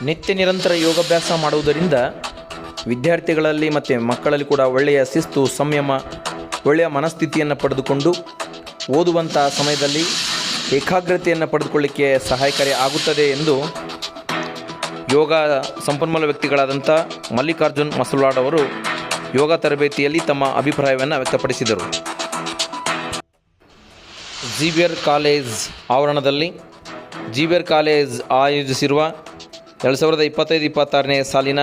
ನಿತ್ಯ ನಿರಂತರ ಯೋಗಾಭ್ಯಾಸ ಮಾಡುವುದರಿಂದ ವಿದ್ಯಾರ್ಥಿಗಳಲ್ಲಿ ಮತ್ತು ಮಕ್ಕಳಲ್ಲಿ ಕೂಡ ಒಳ್ಳೆಯ ಶಿಸ್ತು, ಸಂಯಮ, ಒಳ್ಳೆಯ ಮನಸ್ಥಿತಿಯನ್ನು ಪಡೆದುಕೊಂಡು ಓದುವಂಥ ಸಮಯದಲ್ಲಿ ಏಕಾಗ್ರತೆಯನ್ನು ಪಡೆದುಕೊಳ್ಳಿಕ್ಕೆ ಸಹಾಯಕಾರಿ ಆಗುತ್ತದೆ ಎಂದು ಯೋಗ ಸಂಪನ್ಮೂಲ ವ್ಯಕ್ತಿಗಳಾದಂಥ ಮಲ್ಲಿಕಾರ್ಜುನ್ ಮಸಲ್ವಾಡ್ ಅವರು ಯೋಗ ತರಬೇತಿಯಲ್ಲಿ ತಮ್ಮ ಅಭಿಪ್ರಾಯವನ್ನು ವ್ಯಕ್ತಪಡಿಸಿದರು. ಝೇವಿಯರ್ ಕಾಲೇಜ್ ಆವರಣದಲ್ಲಿ ಝೇವಿಯರ್ ಕಾಲೇಜ್ ಆಯೋಜಿಸಿರುವ 2025-26ನೇ ಸಾಲಿನ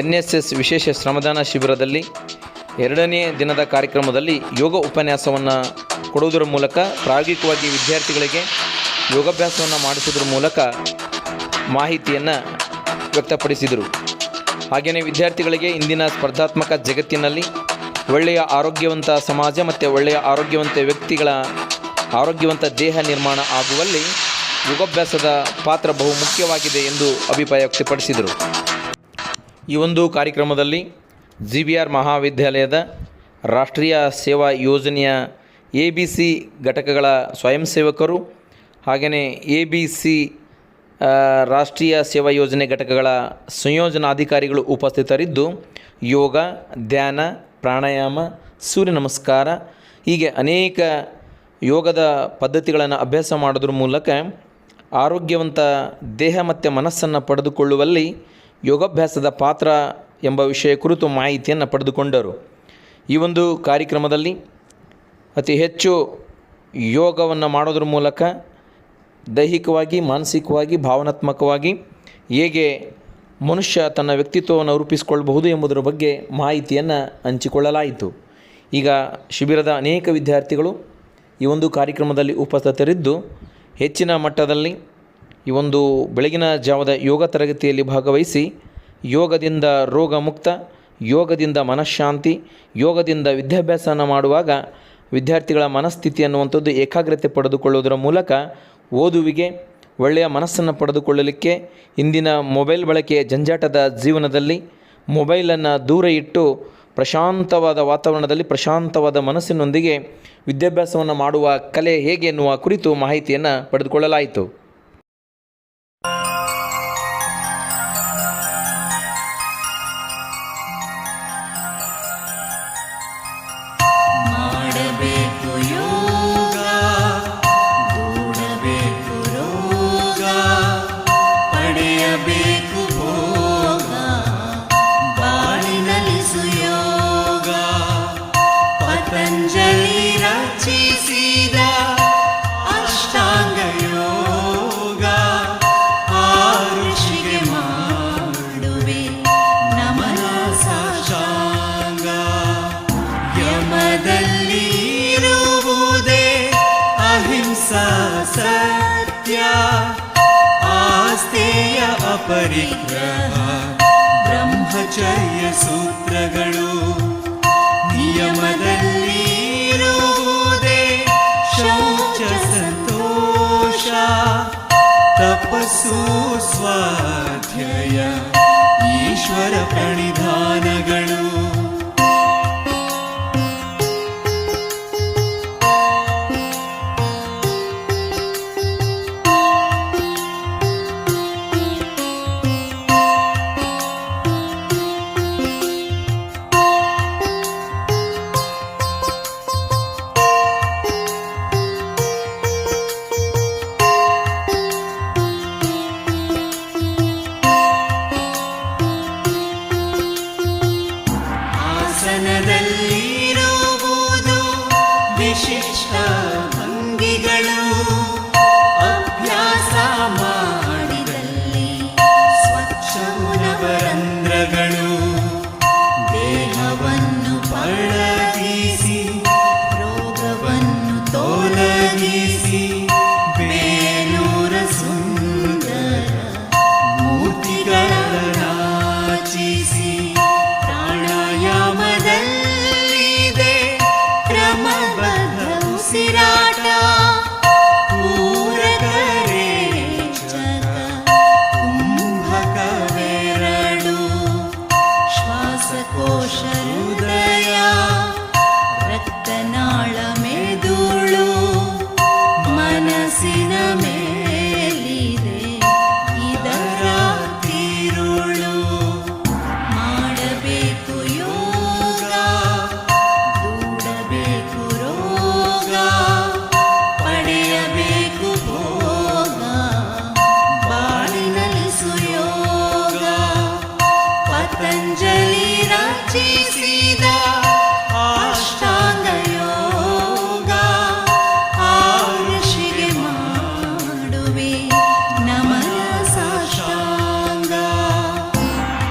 NSS ವಿಶೇಷ ಶ್ರಮದಾನ ಶಿಬಿರದಲ್ಲಿ 2ನೇ ದಿನದ ಕಾರ್ಯಕ್ರಮದಲ್ಲಿ ಯೋಗ ಉಪನ್ಯಾಸವನ್ನು ಕೊಡುವುದರ ಮೂಲಕ ಪ್ರಾಯೋಗಿಕವಾಗಿ ವಿದ್ಯಾರ್ಥಿಗಳಿಗೆ ಯೋಗಾಭ್ಯಾಸವನ್ನು ಮಾಡಿಸುವುದರ ಮೂಲಕ ಮಾಹಿತಿಯನ್ನು ವ್ಯಕ್ತಪಡಿಸಿದರು. ಹಾಗೆಯೇ ವಿದ್ಯಾರ್ಥಿಗಳಿಗೆ ಇಂದಿನ ಸ್ಪರ್ಧಾತ್ಮಕ ಜಗತ್ತಿನಲ್ಲಿ ಒಳ್ಳೆಯ ಆರೋಗ್ಯವಂತ ಸಮಾಜ ಮತ್ತು ಒಳ್ಳೆಯ ಆರೋಗ್ಯವಂತ ವ್ಯಕ್ತಿಗಳ ಆರೋಗ್ಯವಂತ ದೇಹ ನಿರ್ಮಾಣ ಆಗುವಲ್ಲಿ ಯೋಗಾಭ್ಯಾಸದ ಪಾತ್ರ ಬಹು ಮುಖ್ಯವಾಗಿದೆ ಎಂದು ಅಭಿಪ್ರಾಯ ವ್ಯಕ್ತಪಡಿಸಿದರು. ಈ ಒಂದು ಕಾರ್ಯಕ್ರಮದಲ್ಲಿ ZBR ಮಹಾವಿದ್ಯಾಲಯದ ರಾಷ್ಟ್ರೀಯ ಸೇವಾ ಯೋಜನೆಯ ABC ಘಟಕಗಳ ಸ್ವಯಂ ಸೇವಕರು ಹಾಗೆಯೇ ABC ರಾಷ್ಟ್ರೀಯ ಸೇವಾ ಯೋಜನೆ ಘಟಕಗಳ ಸಂಯೋಜನಾಧಿಕಾರಿಗಳು ಉಪಸ್ಥಿತರಿದ್ದು ಯೋಗ, ಧ್ಯಾನ, ಪ್ರಾಣಾಯಾಮ, ಸೂರ್ಯ ನಮಸ್ಕಾರ ಹೀಗೆ ಅನೇಕ ಯೋಗದ ಪದ್ಧತಿಗಳನ್ನು ಅಭ್ಯಾಸ ಮಾಡೋದ್ರ ಮೂಲಕ ಆರೋಗ್ಯವಂತ ದೇಹ ಮತ್ತು ಮನಸ್ಸನ್ನು ಪಡೆದುಕೊಳ್ಳುವಲ್ಲಿ ಯೋಗಾಭ್ಯಾಸದ ಪಾತ್ರ ಎಂಬ ವಿಷಯ ಕುರಿತು ಮಾಹಿತಿಯನ್ನು ಪಡೆದುಕೊಂಡರು. ಈ ಒಂದು ಕಾರ್ಯಕ್ರಮದಲ್ಲಿ ಅತಿ ಹೆಚ್ಚು ಯೋಗವನ್ನು ಮಾಡೋದ್ರ ಮೂಲಕ ದೈಹಿಕವಾಗಿ, ಮಾನಸಿಕವಾಗಿ, ಭಾವನಾತ್ಮಕವಾಗಿ ಹೇಗೆ ಮನುಷ್ಯ ತನ್ನ ವ್ಯಕ್ತಿತ್ವವನ್ನು ರೂಪಿಸಿಕೊಳ್ಳಬಹುದು ಎಂಬುದರ ಬಗ್ಗೆ ಮಾಹಿತಿಯನ್ನು ಹಂಚಿಕೊಳ್ಳಲಾಯಿತು. ಈಗ ಶಿಬಿರದ ಅನೇಕ ವಿದ್ಯಾರ್ಥಿಗಳು ಈ ಒಂದು ಕಾರ್ಯಕ್ರಮದಲ್ಲಿ ಉಪಸ್ಥಿತರಿದ್ದು ಹೆಚ್ಚಿನ ಮಟ್ಟದಲ್ಲಿ ಈ ಒಂದು ಬೆಳಗಿನ ಜಾವದ ಯೋಗ ತರಗತಿಯಲ್ಲಿ ಭಾಗವಹಿಸಿ ಯೋಗದಿಂದ ರೋಗ ಮುಕ್ತ, ಯೋಗದಿಂದ ಮನಃಶಾಂತಿ, ಯೋಗದಿಂದ ವಿದ್ಯಾಭ್ಯಾಸನ ಮಾಡುವಾಗ ವಿದ್ಯಾರ್ಥಿಗಳ ಮನಸ್ಥಿತಿ ಅನ್ನುವಂಥದ್ದು ಏಕಾಗ್ರತೆ ಪಡೆದುಕೊಳ್ಳುವುದರ ಮೂಲಕ ಓದುವಿಗೆ ಒಳ್ಳೆಯ ಮನಸ್ಸನ್ನು ಪಡೆದುಕೊಳ್ಳಲಿಕ್ಕೆ ಇಂದಿನ ಮೊಬೈಲ್ ಬಳಕೆಯ ಜಂಜಾಟದ ಜೀವನದಲ್ಲಿ ಮೊಬೈಲನ್ನು ದೂರ ಇಟ್ಟು ಪ್ರಶಾಂತವಾದ ವಾತಾವರಣದಲ್ಲಿ ಪ್ರಶಾಂತವಾದ ಮನಸ್ಸಿನೊಂದಿಗೆ ವಿದ್ಯಾಭ್ಯಾಸವನ್ನು ಮಾಡುವ ಕಲೆ ಹೇಗೆ ಎನ್ನುವ ಕುರಿತು ಮಾಹಿತಿಯನ್ನು ಪಡೆದುಕೊಳ್ಳಲಾಯಿತು. ಸತ್ಯ ಆಸ್ತೆಯ ಅಪರಿಗ್ರಹ ಬ್ರಹ್ಮಚರ್ಯ ಸೂತ್ರಗಳು ನಿಯಮದಲ್ಲಿರುವುದೇ ಶೌಚ ಸಂತೋಷ ತಪಸ್ಸು ಸ್ವಾಧ್ಯಾಯ ಈಶ್ವರ ಪ್ರಣಿಧಾನಗಳು